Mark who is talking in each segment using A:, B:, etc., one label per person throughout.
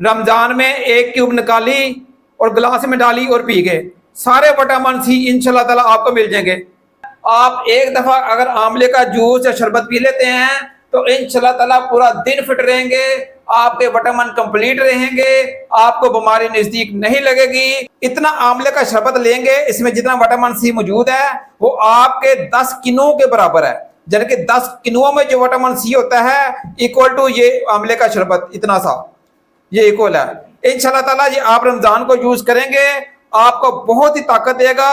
A: रमजान में एक क्यूब निकाली और गिलास में डाली और पी गए, सारे विटामिन सी इंशाल्लाह ताला आपको मिल जाएंगे। आप एक दफा अगर आंवले का जूस या शरबत पी लेते हैं तो इंशाल्लाह ताला पूरा दिन फिट रहेंगे, आपके विटामिन कंप्लीट रहेंगे, आपको बीमारी नजदीक नहीं लगेगी। इतना आंवले का शरबत लेंगे, इसमें जितना विटामिन सी मौजूद है वो आपके 10 किलो के बराबर है, यानी कि 10 किलो में जो विटामिन सी होता है इक्वल टू ये आंवले का शरबत इतना सा ये इक्वल है। इंशाल्लाह ताला ये आप रमजान को यूज करेंगे, आपको बहुत ही ताकत देगा।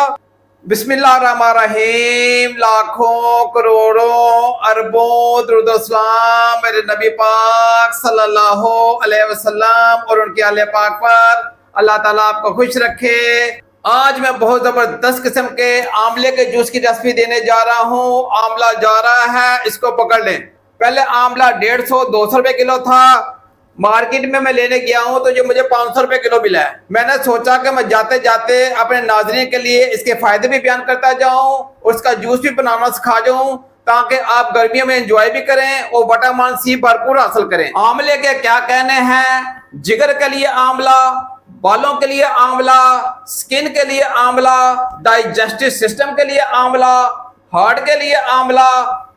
A: बिस्मिल्लाहिर्रहमानिर्रहीम। लाखों करोड़ों अरबों दुरूद व सलाम मेरे नबी पाक सल्लल्लाहु अलैहि वसल्लम और उनके आले पाक पर। अल्लाह ताला आपको खुश रखे। आज मैं बहुत जबरदस्त किस्म के आंवले के जूस की रेसिपी देने जा रहा हूँ। आंवला जा रहा है, इसको पकड़ लें। पहले आंवला 150-200 रुपए किलो था, मार्केट में मैं लेने गया हूं तो जो मुझे 500 रुपए किलो मिला है। मैंने सोचा कि मैं जाते जाते अपने नाज़रीन के लिए इसके फायदे भी बयान करता जाऊं और इसका जूस भी बनाना सिखा जाऊं, ताकि आप गर्मियों में एंजॉय भी करें और विटामिन सी भरपूर हासिल करें। आंवले के क्या कहने हैं, जिगर के लिए आंवला, बालों के लिए आंवला, स्किन के लिए आंवला, डाइजेस्टिव सिस्टम के लिए आंवला, हार्ट के लिए आंवला,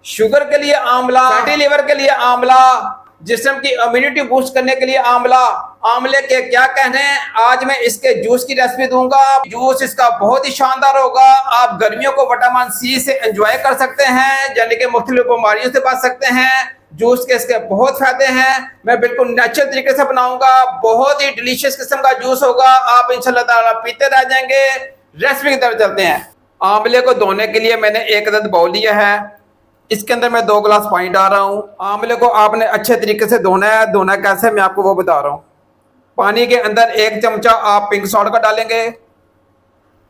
A: शुगर के लिए आंवला, फैटी लिवर के लिए आंवला, जिस्म की इम्यूनिटी बूस्ट करने के लिए आंवला। आंवले के क्या कहने हैं, आज मैं इसके जूस की रेसिपी दूंगा। जूस इसका बहुत ही शानदार होगा। आप गर्मियों को विटामिन सी से एंजॉय कर सकते हैं, यानी कि मुख्तलिफ बीमारियों से बच सकते हैं। जूस के इसके बहुत फायदे हैं। मैं बिल्कुल नेचुरल तरीके से बनाऊंगा, बहुत ही डिलीशियस किस्म का जूस होगा। आप इंशाल्लाह ताला पीते रह जाएंगे। रेसिपी की तरफ चलते हैं। आंवले को धोने के लिए मैंने एक अदद बाउल लिया है, इसके अंदर मैं 2 गिलास पानी डाल रहा हूँ। आंवले को आपने अच्छे तरीके से धोना है। धोना कैसे मैं आपको वो बता रहा हूँ। पानी के अंदर 1 चमचा आप पिंक सॉल्ट का डालेंगे,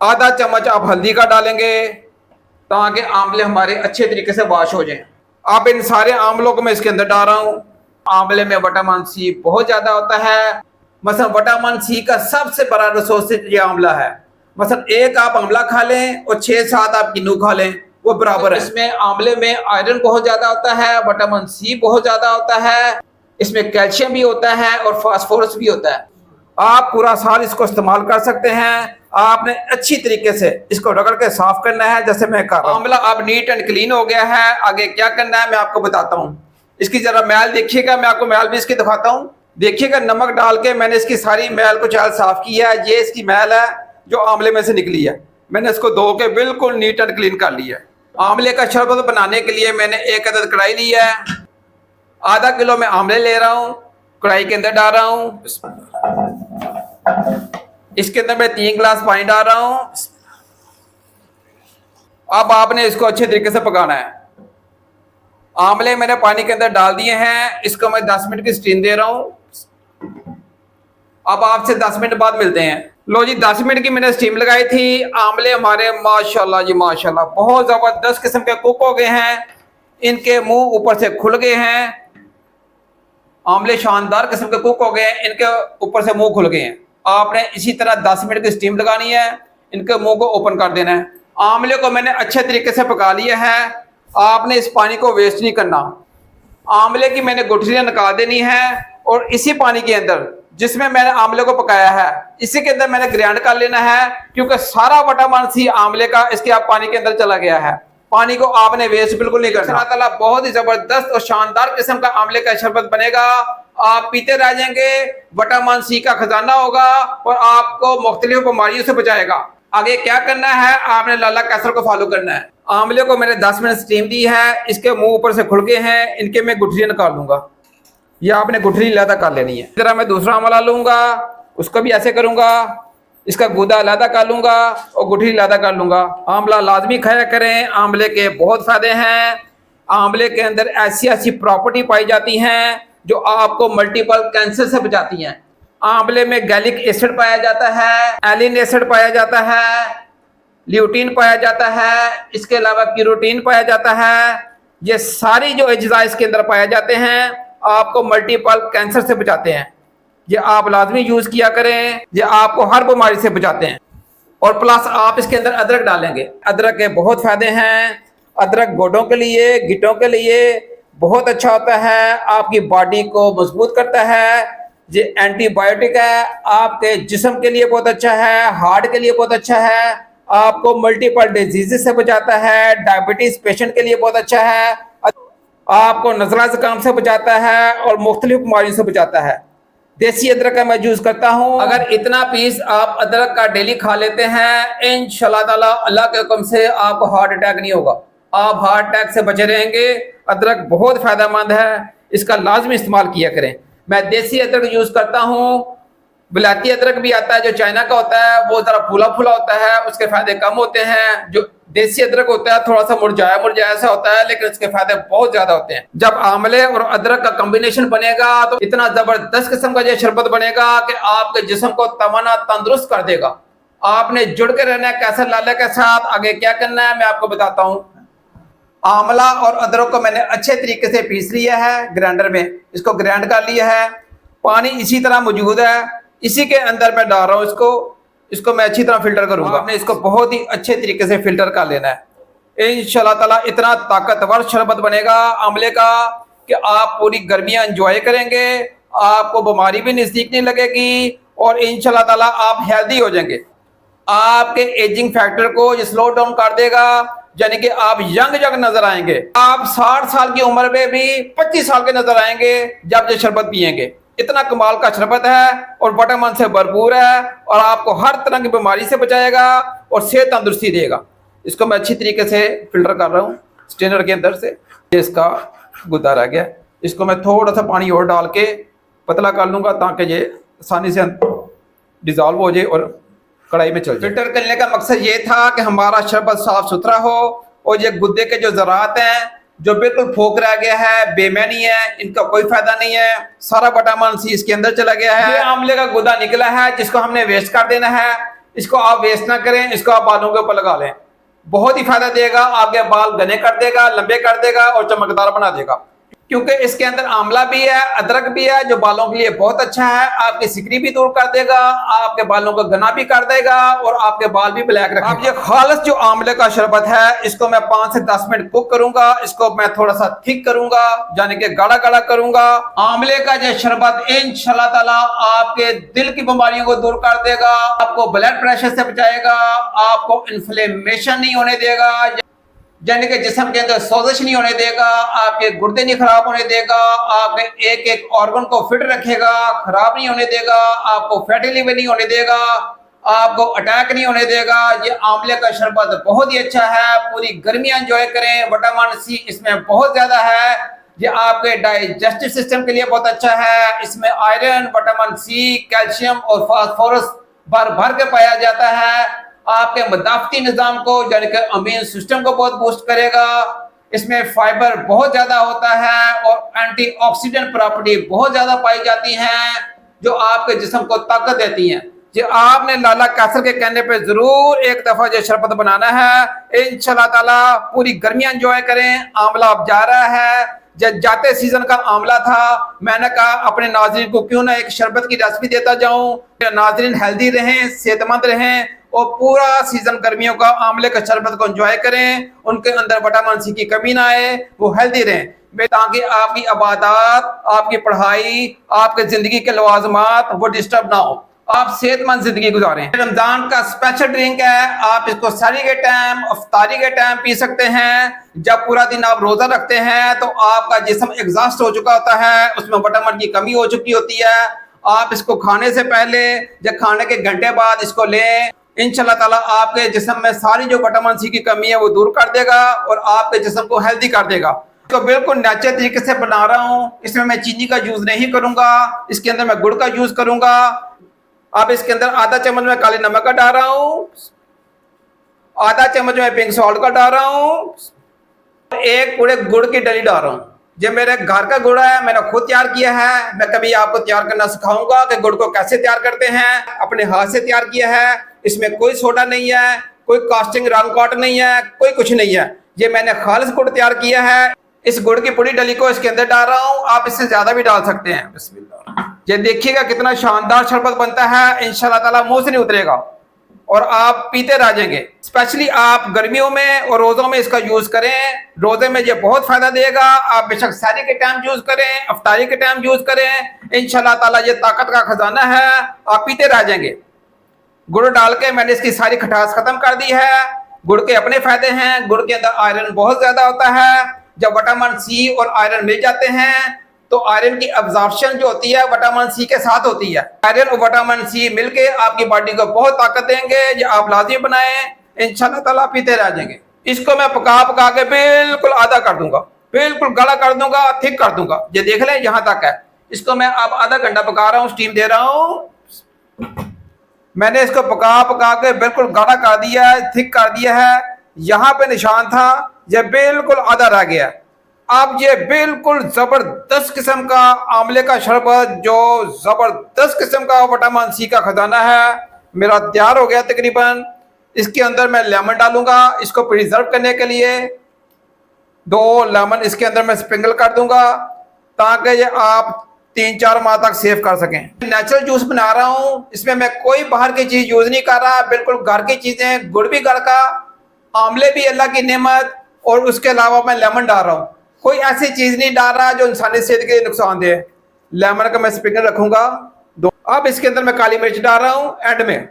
A: आधा चम्मच आप हल्दी का डालेंगे, ताकि आंवले हमारे अच्छे तरीके से वॉश हो जाएं। आप इन सारे आंवलों को मैं इसके अंदर डाल रहा हूँ। आंवले में विटामिन सी बहुत ज़्यादा होता है। मसलन विटामिन सी का सबसे बड़ा रिसोर्स ये आंवला है। मसलन एक आप आंवला खा लें और 6-7 आप किन्नू खा लें, वो बराबर है। इसमें आंवले में आयरन बहुत ज्यादा होता है, विटामिन सी बहुत ज्यादा होता है, इसमें कैल्शियम भी होता है और फास्फोरस भी होता है। आप पूरा साल इसको इस्तेमाल कर सकते हैं। आपने अच्छी तरीके से इसको रगड़ के साफ करना है, जैसे मैं कर रहा हूं। आंवला अब नीट एंड क्लीन हो गया है। आगे क्या करना है मैं आपको बताता हूँ। इसकी जरा मैल देखिएगा, मैं आपको मैल भी इसकी दिखाता हूँ। देखिएगा, नमक डाल के मैंने इसकी सारी मैल को चाल साफ किया है। ये इसकी मैल है जो आंवले में से निकली है। मैंने इसको धो के बिल्कुल नीट एंड क्लीन कर लिया है। आंवले का शरबत बनाने के लिए मैंने एक अदद कढ़ाई ली है। आधा किलो मैं आंवले ले रहा हूँ, कढ़ाई के अंदर डाल रहा हूँ। इसके अंदर मैं 3 गिलास पानी डाल रहा हूँ। अब आपने इसको अच्छे तरीके से पकाना है। आंवले मैंने पानी के अंदर डाल दिए हैं। इसको मैं 10 मिनट की स्टीम दे रहा हूँ। अब आपसे 10 मिनट बाद मिलते हैं। लो जी, 10 मिनट की मैंने स्टीम लगाई थी। आंवले हमारे माशाल्लाह जी माशाल्लाह बहुत ज़बरदस्त किस्म के कुक हो गए हैं। इनके मुंह ऊपर से खुल गए हैं। आंवले शानदार किस्म के कुक हो गए हैं, इनके ऊपर से मुंह खुल गए हैं। आपने इसी तरह 10 मिनट की स्टीम लगानी है, इनके मुंह को ओपन कर देना है। आंवले को मैंने अच्छे तरीके से पका लिया है। आपने इस पानी को वेस्ट नहीं करना। आंवले की मैंने गुठलियाँ निकाल देनी है और इसी पानी के अंदर जिसमें मैंने आंवले को पकाया है, इसी के अंदर मैंने ग्राइंड कर लेना है, क्योंकि सारा विटामिन सी आंवले का इसके आप पानी के अंदर चला गया है। पानी को आपने वेस्ट बिल्कुल नहीं करना। अल्लाह ताला बहुत ही जबरदस्त और शानदार किस्म का आंवले का शरबत बनेगा। आप पीते रह जाएंगे। विटामिन सी का खजाना होगा और आपको मुख्तलिफ बीमारियों से बचाएगा। आगे क्या करना है, आपने लाला कैसर को फॉलो करना है। आंवले को मैंने 10 मिनट स्टीम दी है। इसके मुंह ऊपर से खुल गए हैं, इनके मैं गुठलियाँ निकाल लूंगा। ये आपने गुठली अलहदा कर लेनी है। इस तरह मैं दूसरा आंवला लूंगा, उसको भी ऐसे करूंगा। इसका गूदा अलहदा कर लूंगा और गुठली अलहदा कर लूंगा। आंवला लाजमी खाया करें, आंवले के बहुत फायदे हैं। आंवले के अंदर ऐसी ऐसी प्रॉपर्टी पाई जाती हैं जो आपको मल्टीपल कैंसर से बचाती हैं। आंवले में गैलिक एसिड पाया जाता है, एलिन एसिड पाया जाता है, ल्यूटीन पाया जाता है, इसके अलावा क्यूरोटीन पाया जाता है। ये सारी जो अज्जा इसके अंदर पाए जाते हैं आपको मल्टीपल कैंसर से बचाते हैं। ये आप लाजमी यूज किया करें, ये आपको हर बीमारी से बचाते हैं। और प्लस आप इसके अंदर अदरक डालेंगे। अदरक के बहुत फायदे हैं। अदरक गोडों के लिए, गिटों के लिए बहुत अच्छा होता है, आपकी बॉडी को मजबूत करता है। ये एंटीबायोटिक है, आपके जिस्म के लिए बहुत अच्छा है, हार्ट के लिए बहुत अच्छा है, आपको मल्टीपल डिजीजेस से बचाता है, डायबिटीज पेशेंट के लिए बहुत अच्छा है, आपको नजला जुकाम से बचाता है और मुख्तलिफ बीमारियों से बचाता है। देसी अदरक का मैं यूज करता हूँ। अगर इतना पीस आप अदरक का डेली खा लेते हैं, इंशाल्लाह ताला अल्लाह के हुक्म से आपको हार्ट अटैक नहीं होगा, आप हार्ट अटैक से बचे रहेंगे। अदरक बहुत फायदेमंद है, इसका लाजमी इस्तेमाल किया करें। मैं देसी अदरक यूज करता हूँ। बिलाती अदरक भी आता है जो चाइना का होता है, वो जरा फूला फूला होता है, उसके फायदे कम होते हैं। जो देसी अदरक होता है थोड़ा सा मुरझाया सा होता है, लेकिन उसके फायदे बहुत ज्यादा होते हैं। जब आंवले और अदरक का कॉम्बिनेशन बनेगा तो इतना जबरदस्त किस्म का ये शरबत बनेगा कि आपके जिस्म को तवाना तंदुरुस्त कर देगा। आपने जुड़ के रहना है कैसर लाला के साथ। आगे क्या करना है मैं आपको बताता हूँ। आंवला और अदरक को मैंने अच्छे तरीके से पीस लिया है ग्राइंडर में, इसको ग्राइंड कर लिया है। पानी इसी तरह मौजूद है, इसी के अंदर मैं डाल रहा हूँ इसको मैं अच्छी तरह फिल्टर करूंगा। आपने इसको बहुत ही अच्छे तरीके से फिल्टर कर लेना है। इंशाल्लाह ताला इतना ताकतवर शरबत बनेगा आंवले का कि आप पूरी गर्मियां एंजॉय करेंगे, आपको बीमारी भी नजदीक नहीं लगेगी और इंशाल्लाह ताला आप हेल्दी हो जाएंगे। आपके एजिंग फैक्टर को ये स्लो डाउन कर देगा, यानी कि आप यंग नजर आएंगे। आप 60 साल की उम्र में भी 25 साल के नजर आएंगे जब ये शरबत पिएंगे। इतना कमाल का शरबत है और विटामिन से भरपूर है और आपको हर तरह की बीमारी से बचाएगा और सेहत तंदुरुस्ती देगा। इसको मैं अच्छी तरीके से फिल्टर कर रहा हूँ स्ट्रेनर के अंदर से। इसका गुद्दा रह गया, इसको मैं थोड़ा सा पानी और डाल के पतला कर लूंगा ताकि ये आसानी से डिजॉल्व हो जाए और कढ़ाई में चल जाए। फिल्टर करने का मकसद ये था कि हमारा शरबत साफ सुथरा हो और ये गुद्दे के जो ज़रात हैं जो बिल्कुल फोक रह गया है, बेमैनी है, इनका कोई फायदा नहीं है। सारा विटामिन सी इसके अंदर चला गया है। ये आंवले का गुदा निकला है जिसको हमने वेस्ट कर देना है। इसको आप वेस्ट ना करें, इसको आप बालों के ऊपर लगा लें, बहुत ही फायदा देगा। आपके बाल घने कर देगा, लंबे कर देगा और चमकदार बना देगा, क्योंकि इसके अंदर आंवला भी है, अदरक भी है जो बालों के लिए बहुत अच्छा है। आपकी सिकरी भी दूर कर देगा, आपके बालों का घना भी कर देगा और आपके बाल भी ब्लैक रखेगा। अब ये खालिस जो आंवले का शरबत है इसको मैं 5 से 10 मिनट कुक करूंगा। इसको मैं थोड़ा सा थिक करूंगा, यानी कि गाढ़ा गाढ़ा करूंगा। आंवले का ये शरबत इंशाल्लाह ताला आपके दिल की बीमारियों को दूर कर देगा, आपको ब्लड प्रेशर से बचाएगा, आपको इन्फ्लेमेशन नहीं होने देगा, यानी कि जिस्म के अंदर सोजिश नहीं होने देगा, आपके गुर्दे नहीं खराब होने देगा, आपके एक एक ऑर्गन को फिट रखेगा, खराब नहीं होने देगा, आपको फैटी लिवर नहीं होने देगा, आपको अटैक नहीं होने देगा। ये आंवले का शरबत बहुत ही अच्छा है, पूरी गर्मियां एंजॉय करें। विटामिन सी इसमें बहुत ज्यादा है, ये आपके डाइजेस्टिव सिस्टम के लिए बहुत अच्छा है। इसमें आयरन, विटामिन सी, कैल्शियम और फास्फोरस भर भर के पाया जाता है। आपके मदाफती निज़ाम को यानी कि इम्यून सिस्टम को बहुत बूस्ट करेगा। इसमें फाइबर बहुत ज्यादा होता है और एंटीऑक्सीडेंट प्रॉपर्टी बहुत ज्यादा पाई जाती हैं जो आपके जिस्म को ताकत देती हैं। ये आपने लाला कैसर के कहने पे जरूर एक दफा ये शरबत बनाना है। इंशाल्लाह ताला पूरी गर्मियां एंजॉय करें। आंवला अब जा रहा है, जब जाते सीजन का आंवला था, मैंने कहा अपने नाज़रीन को क्यों ना एक शरबत की रेसिपी देता जाऊं, नाज़रीन हेल्दी रहें, सेहतमंद रहें और पूरा सीजन गर्मियों का आंवले का शरबत को एंजॉय करें। उनके अंदर विटामिन सी की कमी ना आए, वो हेल्दी रहें, ताकि आपकी इबादत, आपकी पढ़ाई, आपके जिंदगी के लवाजमात वो डिस्टर्ब ना हो, आप सेहतमंद जिंदगी गुजारें। रमजान का स्पेशल ड्रिंक है, आप इसको सहरी के टाइम, इफ्तारी के टाइम पी सकते हैं। जब पूरा दिन आप रोजा रखते हैं तो आपका जिस्म एग्जॉस्ट हो चुका होता है, उसमें विटामिन की कमी हो चुकी होती है। आप इसको खाने से पहले या खाने के घंटे बाद इसको लें, इंशाल्लाह ताला आपके जिस्म में सारी जो विटामिन सी की कमी है वो दूर कर देगा और आपके जिस्म को हेल्दी कर देगा। तो बिल्कुल नेचुरल तरीके से बना रहा हूँ, इसमें मैं चीनी का यूज नहीं करूंगा, इसके अंदर मैं गुड़ का यूज करूंगा। अब इसके अंदर आधा चम्मच में काली नमक का डाल रहा हूँ, आधा चम्मच में पिंक सॉल्ट का डाल रहा हूँ, एक पूरे गुड़ की डली डाल रहा हूँ। ये मेरे घर का गुड़ है, मैंने खुद तैयार किया है। मैं कभी आपको तैयार करना सिखाऊंगा कि गुड़ को कैसे तैयार करते हैं। अपने हाथ से तैयार किया है, इसमें कोई सोडा नहीं है, कोई कास्टिंग रंग काट नहीं है, कोई कुछ नहीं है। ये मैंने खालिस गुड़ तैयार किया है। इस गुड़ की पूरी डली को इसके अंदर डाल रहा हूँ, आप इससे ज्यादा भी डाल सकते हैं। बिस्मिल्लाह। ये देखिएगा कितना शानदार शरबत बनता है, इंशाल्लाह ताला मुंह से नहीं उतरेगा। और आप पीते रह जाएंगे। स्पेशली आप गर्मियों में और रोज़ों में इसका यूज़ करें। रोज़े में ये बहुत फ़ायदा देगा। आप बेशक सहरी के टाइम यूज़ करें, अफ्तारी के टाइम यूज़ करें, इंशाल्लाह ताला ये ताकत का खजाना है, आप पीते रह जाएंगे। गुड़ डाल के मैंने इसकी सारी खटास खत्म कर दी है। गुड़ के अपने फायदे हैं, गुड़ के अंदर आयरन बहुत ज्यादा होता है। जब विटामिन सी और आयरन मिल जाते हैं तो आयरन की अब्जॉर्प्शन जो होती है विटामिन सी के साथ होती है। आयरन और विटामिन सी मिलके आपकी बॉडी को बहुत ताकत देंगे। ये आप लाजिम बनाएं, इंशाल्लाह ताला पीते रह जाएंगे। इसको मैं पका पका के बिल्कुल आधा कर दूंगा, बिल्कुल गाढ़ा कर दूंगा, थिक कर दूंगा। ये देख लें यहाँ तक है। इसको मैं अब आधा घंटा पका रहा हूँ, स्टीम दे रहा हूँ। मैंने इसको पका पका के बिल्कुल गाढ़ा कर दिया है, थिक कर दिया है। यहाँ पे निशान था, ये बिल्कुल आधा रह गया। अब ये बिल्कुल जबरदस्त किस्म का आंवले का शरबत, जो जबरदस्त किस्म का विटामिन सी का खजाना है, मेरा तैयार हो गया तकरीबन। इसके अंदर मैं लेमन डालूंगा इसको प्रिजर्व करने के लिए। 2 लेमन इसके अंदर मैं स्प्रिंकल कर दूंगा ताकि ये आप 3-4 माह तक सेव कर सकें। नेचुरल जूस बना रहा हूँ, इसमें मैं कोई बाहर की चीज यूज नहीं कर रहा, बिल्कुल घर की चीजें। गुड़ भी घर का, आंवले भी अल्लाह की नेमत, और उसके अलावा मैं लेमन डाल रहा हूँ। कोई ऐसी चीज नहीं डाल रहा जो इंसानी सेहत के लिए नुकसान दे। लेमन का मैं स्प्रिंकल रखूंगा। अब इसके अंदर मैं काली मिर्च डाल रहा हूँ एंड में।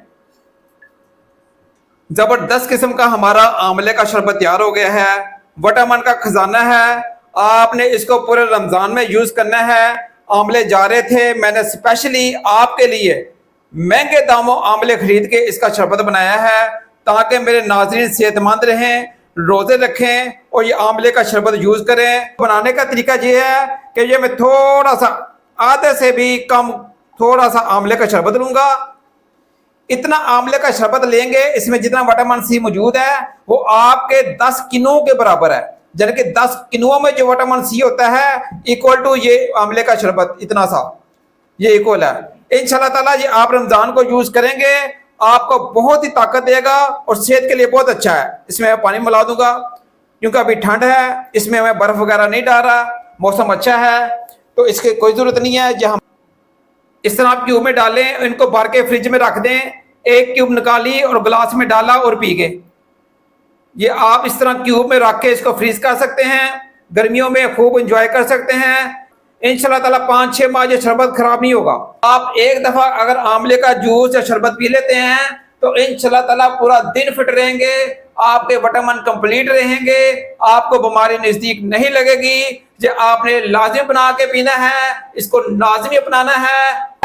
A: जबरदस्त किस्म का हमारा आंवले का शरबत तैयार हो गया है। विटामिन का खजाना है, आपने इसको पूरे रमजान में यूज करना है। आंवले जा रहे थे, मैंने स्पेशली आपके लिए महंगे दामों आंवले खरीद के इसका शरबत बनाया है ताकि मेरे नाज़रीन सेहतमंद रहें, रोजे रखें और ये आंवले का शरबत यूज करें। बनाने का तरीका ये है कि ये मैं थोड़ा सा, आधे से भी कम, थोड़ा सा आंवले का शरबत लूंगा। इतना आंवले का शरबत लेंगे, इसमें जितना विटामिन सी मौजूद है वो आपके 10 किलो के बराबर है। यानी कि 10 किलो में जो विटामिन सी होता है इक्वल टू ये आंवले का शरबत, इतना सा ये इक्वल है। इंशाल्लाह ताला ये आप रमजान को यूज करेंगे, आपको बहुत ही ताकत देगा और सेहत के लिए बहुत अच्छा है। इसमें मैं पानी मिला दूंगा क्योंकि अभी ठंड है, इसमें मैं बर्फ वगैरह नहीं डाल रहा, मौसम अच्छा है तो इसकी कोई जरूरत नहीं है। जहाँ इस तरह आप क्यूब में डालें, इनको भर के फ्रिज में रख दें। 1 क्यूब निकाली और गिलास में डाला और पी गए। ये आप इस तरह क्यूब में रख के इसको फ्रीज कर सकते हैं, गर्मियों में खूब एंजॉय कर सकते हैं। इंशाल्लाह ताला 5-6 माह ये शरबत खराब नहीं होगा। आप एक दफा अगर आंवले का जूस या शरबत पी लेते हैं तो इंशाल्लाह ताला पूरा दिन फिट रहेंगे, आपके विटामिन कंप्लीट रहेंगे, आपको बीमारी नजदीक नहीं लगेगी। जो आपने लाजिम बना के पीना है, इसको लाजिमी अपनाना है।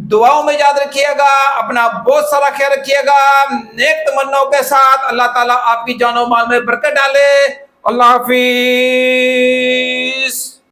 A: दुआओं में याद रखिएगा, अपना बहुत सारा ख्याल रखिएगा। नेक तमन्नाओं के साथ अल्लाह ताला आपकी जानो माल में बरकत डाले। अल्लाह हाफिज।